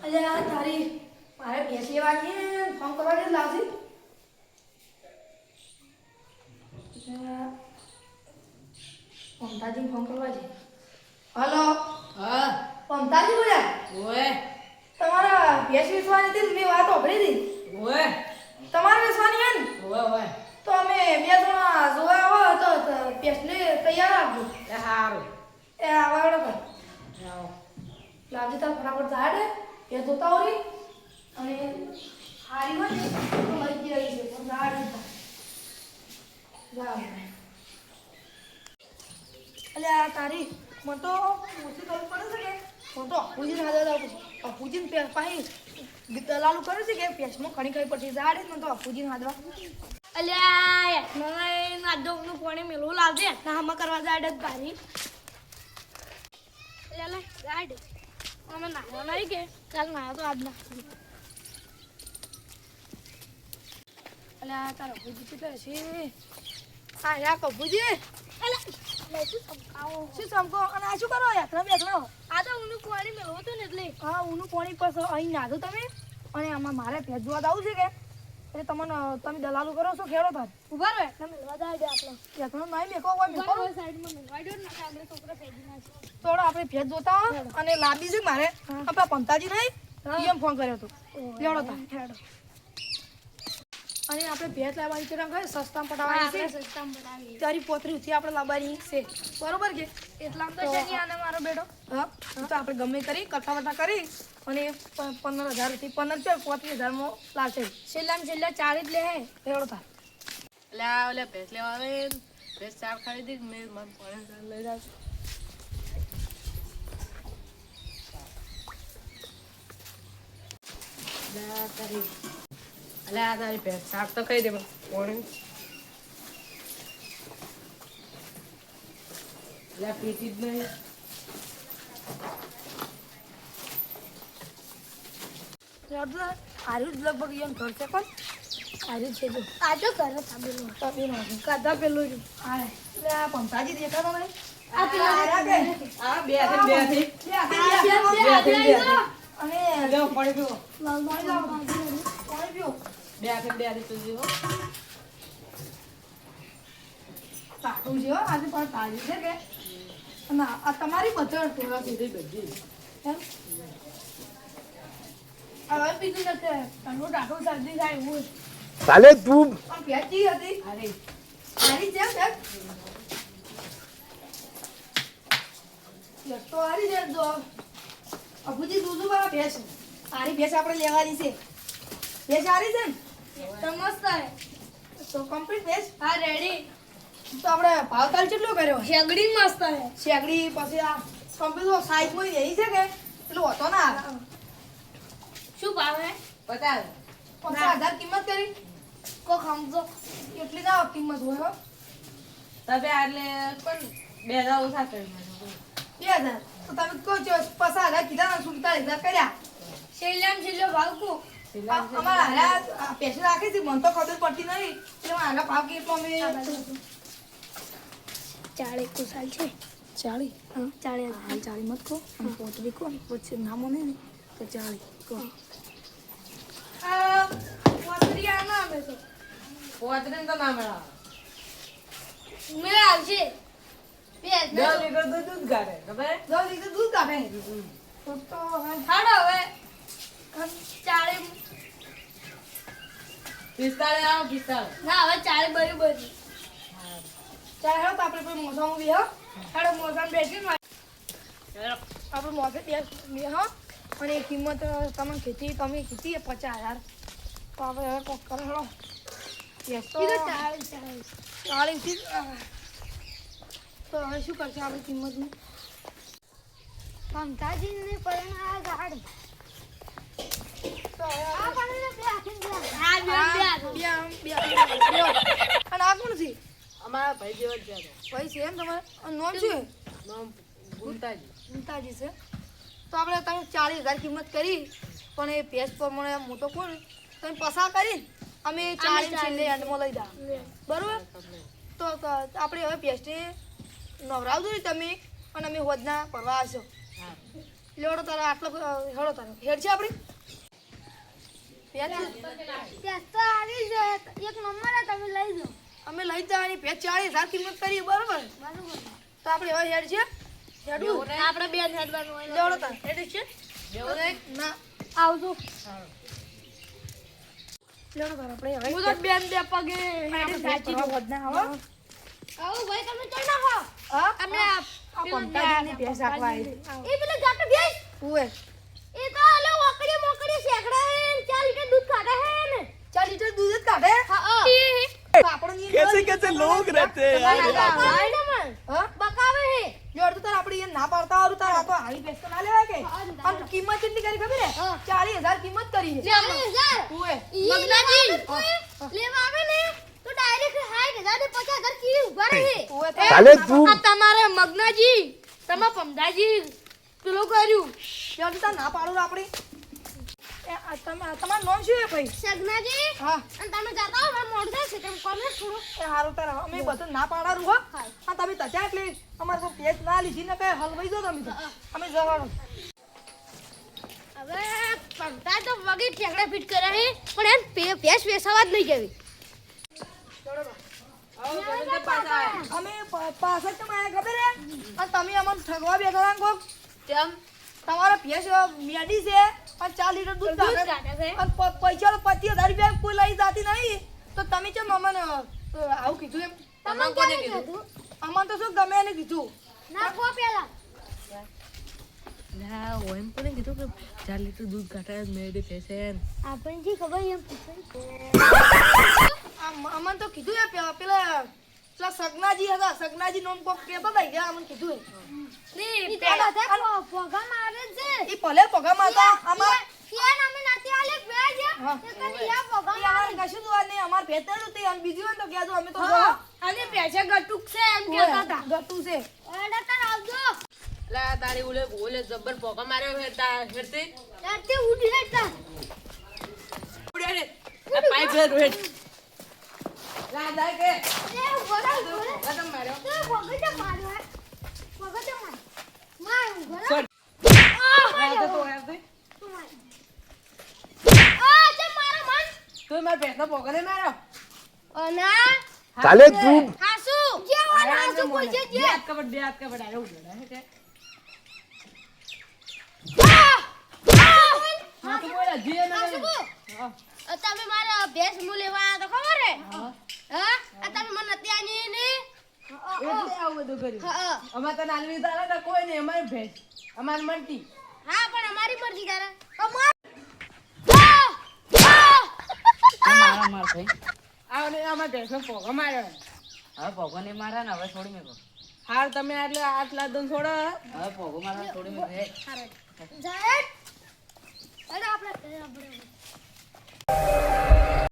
અલ્યા તારી મારે ભેંસ લેવાની ફોન કરવા દે લાવજી મમતાજી ફોન કરવા છે. હલો હા મમતાજી બોલ્યા? ઓએ તમારા ભેંસ વેચવાની હતી મેં વાત સાંભળી હતી. ઓએ તમારે વેચવાની હે ને? ઓએ તો અમે બે જણા જોવા આવો તો ભેંસને તૈયાર આપજો. એ હારું એ આવાડો પર જાઓ લાવજી તાર ફટાફટ ઝાડ એ જોતા હોય અને હારી હોય ને તો લઈ જઈ છે પણ ઝાડ જા અલ્યા તારી મને તો ઓછી કરવું પડે છે કે મને તો અપુજી ના દાદા અપુજી પાહી દલાલું કરે છે કે પેસમાં ઘણી ઘણી પડતી ઝાડ મને તો અપુજી ના દવા અલ્યા મને નાદોકનું પાણી મેળવું લાવજે ના હમણાં કરવા જાય જ ભારી અલ્યા લે ગાડ અમે નાહવા નહીં કે ચાલ ના તો આજ ના અલ્યા તારા અપુજી કેટલા છે? હા યા કપુજી અલ્યા શું સમકાવો શું સમકો અને આ શું કરો યાત્રા બેઠો? આ તો ઊનું પાણી મેળવું હતું ને એટલે હા ઊનું પાણી પાસ અહીં નાખો તમે અને આમાં મારે ભેજ જોવા આવું છે કે એટલે તમે દલાલું કરો છો ખેડો તાર ઉભા રહો એટલે મેળવા જાય દે આપણે યાત્રા નહીં મેકો હોય મેકો ઉભા રહો સાઈડમાં મેળવા દો ને આપણે છોકરા ફેંકી નાખે થોડો આપણે ભેજ જોતા હો અને લાંબી છે મારે આપણા પંતાજી નહીં એમ ફોન કર્યો હતો લેવડો તાર હેડો અને આપણે ભેજ લાવવાની છે રંગ સસ્તામાં પટાવવાની છે આપણે સસ્તામાં બનાવીએ તારી પોતરીથી આપણે લાવવાની છે બરોબર કે એટલામ તો છે નહીં આને મારો બેટો હા તો આપણે ગમે કરી કઠા વટા કરી અને 15,000 થી 35,000 લાવશે છેલ્લામાં છેલ્લા 40 લે હે લેવડો તાર લા ઓલે ભેંસ લેવા આવે ભેંસ ચાર ખરીદી મેં મન પાણી લઈ જાવ લા તારી અલ્યા આ તારી ભેંસ શાક તો ખાઈ દે પણ પાણી અલ્યા પીતી જ નહીં લેવડો આર્યું જ લગભગ એમ ઘર છે પણ આર્યું છે જો આ તો કરે તાબેલો તબેલો છે કાધા પેલું જ હા એટલે આ પંતાજી દેખાતો નહીં આ પેલા આર્યા કે આ બે થી અને લેવો પાણી પીવો પાણી લાવો પાણી પીવો બે થી તું જીવો તારું છે હો આજે પણ તારી છે કે ના આ તમારી બચડ ટોળા છે બધી બધી એમ હવે બીજું નથી ઠંડુ ટાટું શરદી થાય એવું જ. સાલે તું પણ ભેજી હતી અરે હારી છે ને યસ તો હારી છે જો અભુજી દૂધું વાળા ભેંસ સારી ભેંસ આપણે લેવાની છે ભેંસ હારી છે ને તો મસ્ત હે તો કમ્પ્લીટ ભેંસ હા રેડી તો આપણે ભાવતાલ કેટલો કર્યો શેગડી મસ્ત હે શેકડી પછી આ કમ્પ્લીટ સાઈઝમાં એવી છે કે પેલું હતો ના શું ભાવ હે પચાસ 50,000 કિંમત કરી કો સમજો એટલી ના કિંમત હોય હો તમે એટલે પણ 2,000 ઓછા કરી નાખો 2,000 તો તમે કહો છો 50,000 કીધા ને 47,000 કર્યા છેલ્લામાં છેલ્લો ભાવ કો અમારા હારા પૈસા રાખી હતી મને તો ખબર પડતી નહીં એટલે મારા ભાવ કેટલો અમે 40 કુસાલ છે 40 હા 40 હાલ 40 મત કહો અને પોતરી કહો ને પછી નામો નહીં ને તો 40 કહો પોતરિયા ના આવે તો પોતરીને તો ના મળે મેં આવશે બે 10 લીટર દૂધ કાઢે ખબર 10 લીટર દૂધ કાઢે તો હાડો હવે 40 પિસ્તાળીસ આવો 45 ના હવે 40 બરોબર ચાલ હેડો તો આપણે કોઈ મોસામાં બી હા હેડો મોસામાં બેસી આપણે મોસે બે હા અને કિંમત તમે કીધી 50,000 તો આપણે હવે કોક કરો હેડો યસ તો કીધું 40 40 થી તો હવે શું કરશે આપણી કિંમતનું મમતાજીને પરણા ગાડ તો હવે આ પરણે બે આખી બે અને આ કોણ છે અમારા ભાઈ જેવા જ છે ભાઈ છે એમ તમારે અને નોમ શું છે નામ ગુંતાજી ચિંતાજી છે તો આપણે તમે 40,000 કિંમત કરી પણ એ ભેંસ પ્રમાણે મોટો કોણ તમે પસા કરી અમે 40 છેલ્લે એન્ડમાં લઈ દા બરોબર તો આપણે હવે ભેંસને નવરાવજો ને તમે અને અમે હોદના ભરવા આવશો હા લેવડો તારા આટલો હેડો તારો હેડ છે આપણી ભેંસ તો આવી જ એક નંબર તમે લઈ જાઓ. અમે લઈ જવાની ભેંસ 40,000 કિંમત કરી બરોબર બરોબર. તો આપણે હવે હેડ છે હેડું આપણે બે હેડવાનું હોય. લેવડો તાર હેડ છે બેવું નહીં? ના આવજો. લેવડો તાર આપણે હવે હું તો બેન બે પગે આપણે સાચી ભેંસ વધના હો આવો ભાઈ તમે ચડ નાખો. હા અમે આ પંપાજીની ભેંસ રાખવા આવી એ પેલા જાટો ભેંસ ઉવે એ તો ઓલો ઓકડી મોકડી શેકડા હે 4 લીટર દૂધ કાઢે હે ને. 4 લીટર દૂધ જ કાઢે હા આપણને कैसे कैसे लोग रहते हैं यार બકાવે ને મન. હા બકાવે હે. લેવડો તાર આપણે એ ના પાડતા હારું તાર આ તો હારી ભેંસ તો ના લેવાય કે હા, ના અને કિંમત કેટલી કરી ખબર હે હા. 40,000 કિંમત કરી છે 40,000. ઉવે મગનાજી લેવા આવે ને તો ડાયરેક્ટ 60,000 ને 50,000 કી ઉભા રહે. ઉવે साले तू આ તમારે મગનાજી તમે પમદાજી પેલું કર્યું લેવડો તાર ના પાડો આપણે તમારું નામ શું હે ભાઈ સગનાજી હા અને તમે જાતા હો મારે મોડું થાય છે તમે કોમે થોડું એ હારું તાર અમે બધું ના પાડારું હો હા તમે તજા એટલે અમારે કોઈ પેજ ના લીધી ને કઈ હલવાઈ દો તમે તો અમે જવાનું હવે પમતા તો વગી ઠેકડા ફિટ કરે છે પણ એમ પેશ વેસાવા જ નહીં જવી. આવો જલ્દી પાછા આવો. અમે પાછળ તમે આયા ખબર હે અને તમે અમને ઠગવા બેઠા હતા કોક કેમ? તમારા ભેંસ મેડી છે અને 4 લીટર દૂધ દૂધ કાઢે કાઢે છે. અને પૈસા તો 25,000 રૂપિયા કોઈ લઈ જાતી નહીં તો તમે કેમ અમને આવું કીધું એમ તમને કોને કીધું? અમને તો શું ગમે એને કીધું નાખો પેલા. ના હું એમ કોને કીધું કે 4 લીટર દૂધ કાઢે મેડી પેશન આપણને જી ખબર એમ પૂછે. અમને તો કીધું એ પેલા સગનાજી હતા સગનાજી નામ કોક કહેતા હતા કે અમને કીધું ઈ તો બધા પોગા મારે છે. એ ભલે પગામાં હતા અમાર યાર અમે નથી આલે ભેજ હા. તે કદી યા પોગા ઈ અમારે કશું જ વાત નહીં અમાર ભેતર હતી અને બીજું હોય તો કહેજો અમે તો જો અને પેછે ગટુક છે એમ કહેતા હતા. ગટુ છે ઓડા તાર આવજો. લા તારી ઓલે જબ્બર પોકા માર્યો હેરતા હેરતી ત્યારથી ઉડી રહેતા. ઉડ્યા રે આ પાઇપ રે રોહિત લા જાય કે એ ગોડા ગોડા કદમ માર્યો તે પગડે માર્યો હે. પગડે માર. માર ગોડા. છોડ. આ રાતે તો હેરતી આ તે મારો મન. તું માર પેટનો પોકા ને માર્યો ના साले तू હાસુ જે વાન હાસુ પૂછે બે જે. હાથ કબડ આરે ઉડ્યા હે કે હા તો બોલા જે હાસુ ના તમે મારા ભેંસ મુ લેવા આયા તો ખબર હે હા આ તમે મને નથી આની ને એટલે આવું બધું કર્યું હા અમાર તો નાલવી તારા તો કોઈ નહીં અમારી ભેંસ અમાર મનતી હા પણ અમારી મરજી કરે અમાર મારા માર થઈ આવને અમાર ભેંસનો પોકા માર્યો હવે પોગો નહીં મારા ને હવે છોડી મેકો હાર તમે એટલે આટલા દન છોડો હવે પોગો મારા છોડી મેકો હે જાય અરે આપણે